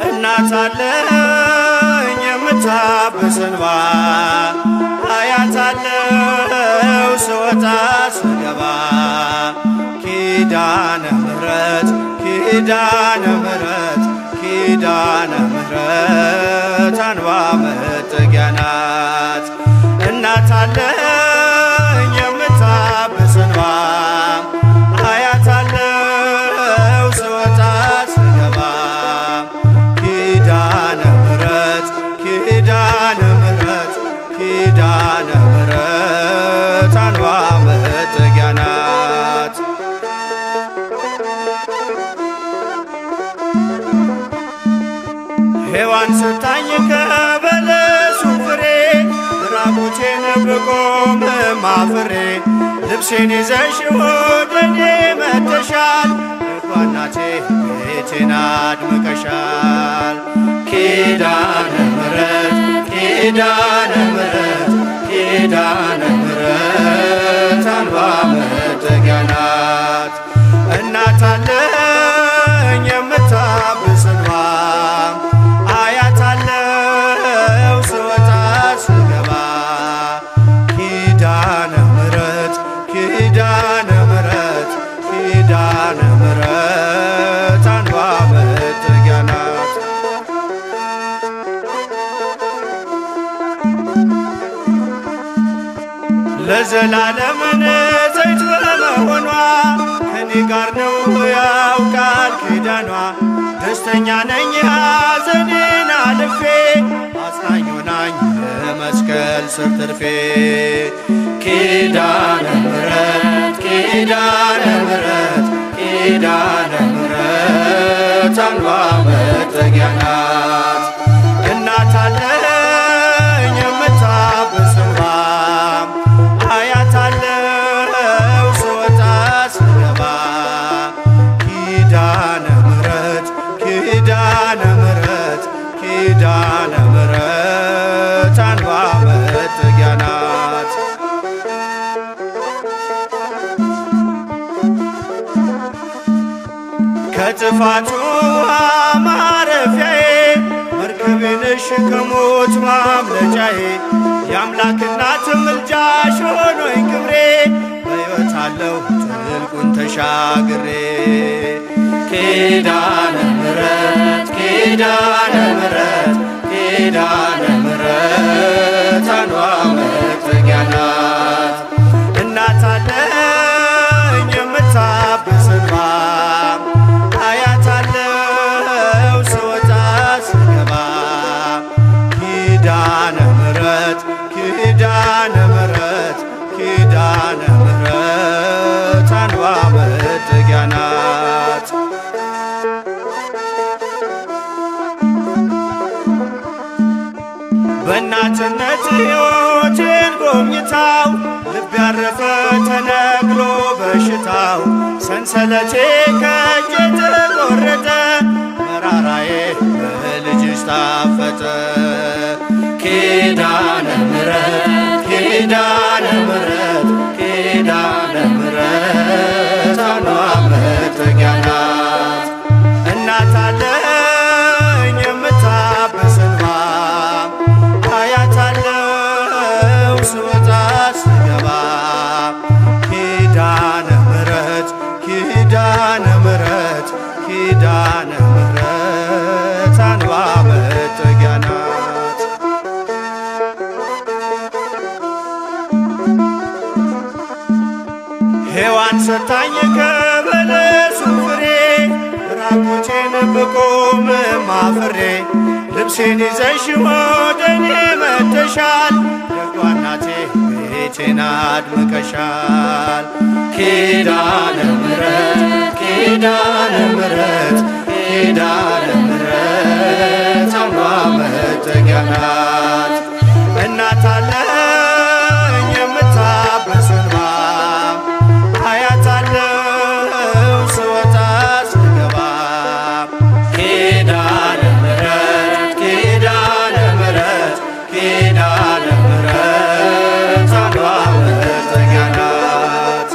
እናት አለኝ የምታብስ እንባ አያታለው ስወጣ ስገባ ኪዳነ ምሕረት ኪዳነ ምሕረት ኪዳነ ምሕረት አንባ መጠጊያ ናት። እናት አለኝ የምታብስ እንባ አያታለው ስወጣ ስገባ ኪዳነ ምሕረት ኪዳነ ምሕረት ኪዳነ ምሕረት አንባ መጠጊያ ናት። ሔዋን ስታኝ ከበለሱ ፍሬ ራቁቴን ብቆምም አፍሬ ልብሴን ይዘሽ ወደኔ መጥተሻል እኮ እናቴ ቤቴን አድምቀሻል። ኪዳነ ምሕረት ኪዳነ ምሕረት ኪዳነ ምሕረት አንባ መጠጊያ ናት። እናት አለኝ የምታብስ እንባ አያታለው ስወጣ ስገባ ኪዳነ ምሕረት ኪዳነ ምሕረት ኪዳነ ምሕረት አንባ መጠጊያ ናት። ለዘላለም ንጽሕት በመሆኗ ከኔ ጋር ነው ያውቃል ኪዳኗ። ደስተኛ ነኝ ሐዘኔን አልፌ አጽናኝ ሆናኝ ለመስቀል ስር ትርፌ ኪዳነ ምሕረት ኪዳነ ምሕረት ኪዳነ ምሕረት አንባ መጠጊያ ናት። እናት አለኝ የምታብስ እንባ አያታለው ስወጣ ስገባ ኪዳነ ምሕረት ኪዳነ ምሕረት ኪዳነ ምሕረት አንባ መጠጊያ ናት። ከጥፋቱ ማረፊያዬ መርከቤ ነሽ ከሞት ማምለጫዬ የአምላክ እናት ምልጃሽ ሆኖኝ ክብሬ በሕይወት አለሁ ጥልቁን ተሻግሬ ኪዳነ ምሕረት ኪዳነ ምሕረት ኪዳነ ምሕረት አንባ መጠጊያ ናት። እናት አለኝ የምታብስ እንባ አያታለው ስወጣ ስገባ ኪዳነ ምሕረት ኪዳነ ምሕረት ኪዳነ ምሕረት አንባ መጠጊያ ናት። በእናትነት ሕይወቴን ጎብኝታው ልብ ያረፈ ተነቅሎ በሽታው ሰንሰለቴ ከእጄ ተቆረጠ መራራዬ በልጅሽ ታፈጠ ኪዳነ ምሕረት ኪዳነ ምሕረት ኪዳነ ምሕረት አንባ መጠጊያ ናት። እናት አለኝ የምታብስ እንባ አያታለው ስወጣ ስገባ ኪዳነ ምሕረት ኪዳነ ምሕረት ኪዳነ ምሕረት አንባ መጠጊያ ናት። ሔዋን ሰታኝ ከበለሱ ፍሬ ራቁቴን ብቆምም አፍሬ ልብሴን ይዘሽ ወደኔ መጥተሻል ደጓ እናቴ ቤቴን አድምቀሻል ኪዳነ ምሕረት ኪዳነ ምሕረት ኪዳነ ምሕረት አንባ መጠጊያ ናት። እናት አለኝ የምታብስ እንባ አያታለው ስወጣ ስገባ ኪዳነ ምሕረት ኪዳነ ምሕረት ኪዳነ ምሕረት አንዷ መጠጊያ ናት።